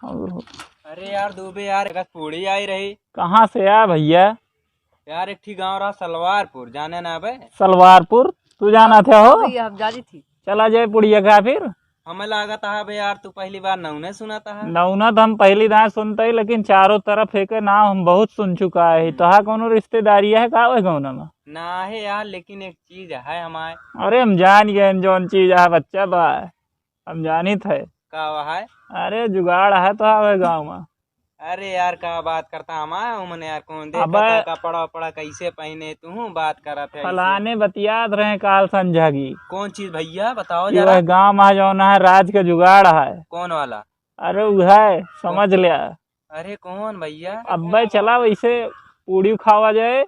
और अरे यार दूबे यार एक पूड़ी आई रही। कहाँ से आ भैया? यार एक ठीक गाँव रहा सलवारपुर, जाने ना बे। सलवारपुर तू जाना था हो? भैया हम जानी थी। चला जाए पुड़िया का फिर। हमें लागत है बे यार तू पहली बार नौने सुना था। नौना तो हम पहली दाएं सुनते ही, लेकिन चारों तरफ एक नाम हम बहुत सुन चुका है। तो हा कोनो रिश्तेदारी है का वह गाँव में? ना है यार, लेकिन एक चीज है हमारे। अरे हम जान गए जौन चीज है बच्चा तो है, हम जानी थे। का वह है? अरे जुगाड़ है तो है गाँव में। अरे यार का बात करता हमारे उमने यार, कौन अबे देखा था कपड़ा उपड़ा कैसे पहने तू बात करा थे ऐसे। फलाने बतियात रहे काल संझा की कौन चीज भैया बताओ कि जरा। वह गाँव में जौन है राज का जुगाड़ है। कौन वाला? अरे वो है, समझ लिया। अरे कौन भैया? अब भाई चला वैसे पूड़ी खावा जाए,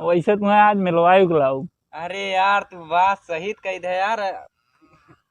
वैसे तुम्हें आज मिलवाई खिलाऊ। अरे यार तू बात सही कही दे यार,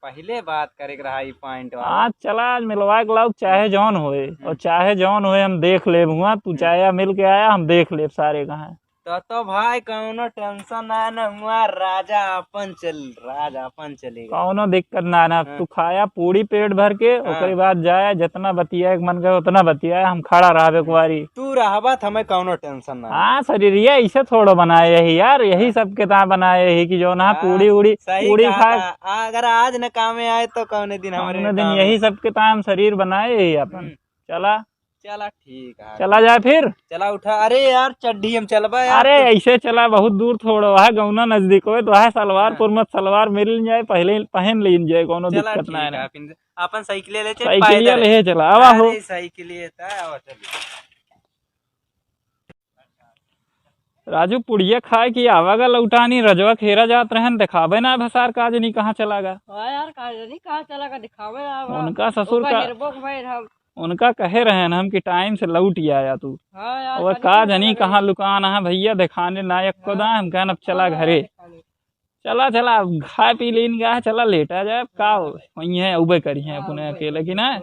पहले बात करे रहा ई पॉइंट वाला। आज चला आज मिलवा के लाऊ, चाहे जौन होए और चाहे जौन होए हम देख लेब। हुआ तू चाहे मिल के आया, हम देख लेब सारे कहाँ। तो भाई कौनो टेंशन ना न हुआ, राजा अपन चलेगा। कौनो दिक्कत ना ना। तू खाया पूड़ी पेट भर के, उसके बाद जाया जितना बतिया मन करे उतना बतिया, हम खड़ा रहा एक बारी। तू रहबा हमें कौनो टेंशन ना। हाँ शरीरिया ऐसे थोड़ा बनाए यही यार, यही सबके ता बनाए यही कि जो ना पूड़ी उड़ी पूड़ी खा। अगर आज न काम आए तो कौने दिन हमारे दिन यही सबके ता हम शरीर बनाए यही अपन। चला चला ठीक है, चला जाए फिर। चला उठा। अरे यार चड्डी हम चलबा यार। अरे ऐसे चला, बहुत दूर थोड़ा है, गौना नजदीक हो तो है सलवारपुर में। सलवार मिल जाए पहले पहन लीन जाए, कोनो दिक्कत ना है। अपन साइकिल ले साइकिल ले चला आवा हो। साइकिल राजू पुड़िया खाए की आवागा लौटानी रजवा खेरा जात रहन, दिखावे ना भसार काज नहीं कहाँ चला गा। यार कहाँ चला का दिखावे ना। उनका ससुर का उनका कहे रहन हम कि टाइम से लौट आया तू। और काज नहीं कहाँ लुकान है भैया, दिखाने लायक को दा। हम कहन अब चला घरे। चला चला खा पी लीन गया, चला लेटा जाए का वही है उबे करी है अपने अकेले की ना,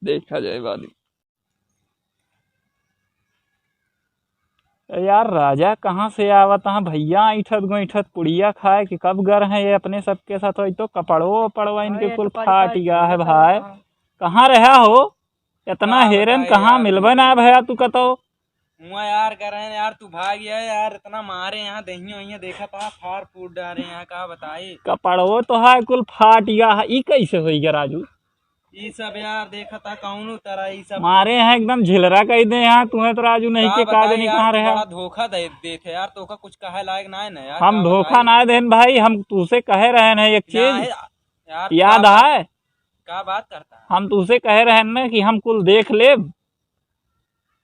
देखा जाए बाद। यार राजा कहाँ से आवत है भैया, ऐठत गोईठत पुड़िया खाए कि कब गर है ये अपने सबके साथ। हो तो कपड़ो पड़वा इनके कुल फाट गया है भाई। कहाँ रहा हो इतना हेरन, कहाँ मिलबे ना भैया तू कतो। हुआ यार कर रहे हैं यार, तू भाग गया यार, इतना मारे यहाँ दही वही देखा था फाड़ फूट डाले यहाँ का बताई। कपड़ो तो है कुल फाट गया है, ई कैसे हो गया राजू? ये सब यार देखा था कौन तरह ये सब मारे हैं एकदम झिलरा कह दे यहाँ। तुम्हें तो राजू नहीं के काज नहीं कहाँ रहा। धोखा दे थे यार, तो का कुछ कहे लायक ना है ना यार। हम धोखा ना देन भाई, हम तुझसे कहे रहे हैं एक चीज याद है। क्या बात करता है? हम तुझसे कहे रहे ना कि हम कुल देख लेब,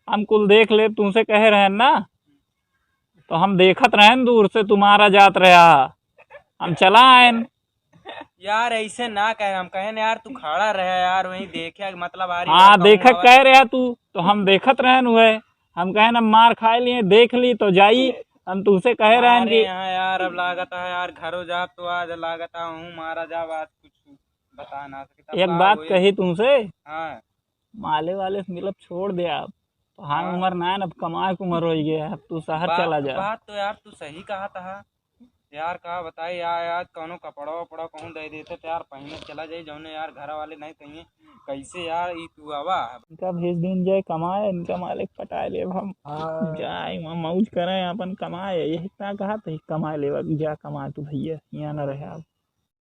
हम कुल देख लेब तुमसे कहे रहे ना। तो हम देखत रहे दूर से तुम्हारा जात रहा, हम चला आए यार। ऐसे ना कहे, हम कहे ना यार तू खड़ा रहे यार वही देखे मतलब आ रही। हाँ देखत कह रहा तू, तो हम देखत रहे हुए। हम कहे ना मार खाए लिए देख ली तो जाई। हम तुझसे कहे रहे कि यार अब लागत है यार घरों जा तो आज लागत हूँ मारा जा, बात कुछ बता ना सकता। एक बात कही तुमसे, हाँ माले वाले से मिलब छोड़ दे आप। तो हाँ उम्र ना अब कमाए की उम्र हो गया, अब तू शहर चला जा। बात तो यार तू सही कहा था यार। कहा बताई यार कौनो कपड़ा वपड़ा कहूँ दे देते तो यार पहले चला जाए जौने यार घर वाले नहीं कहिए कैसे यार ई तू आवा। इनका भेज दिन जाए कमाए, इनका मालिक पटाए ले हम जाए वहाँ मौज करें अपन कमाए। यही इतना कहा तो कमाए ले जा, कमा तू भैया यहाँ न रहे आप।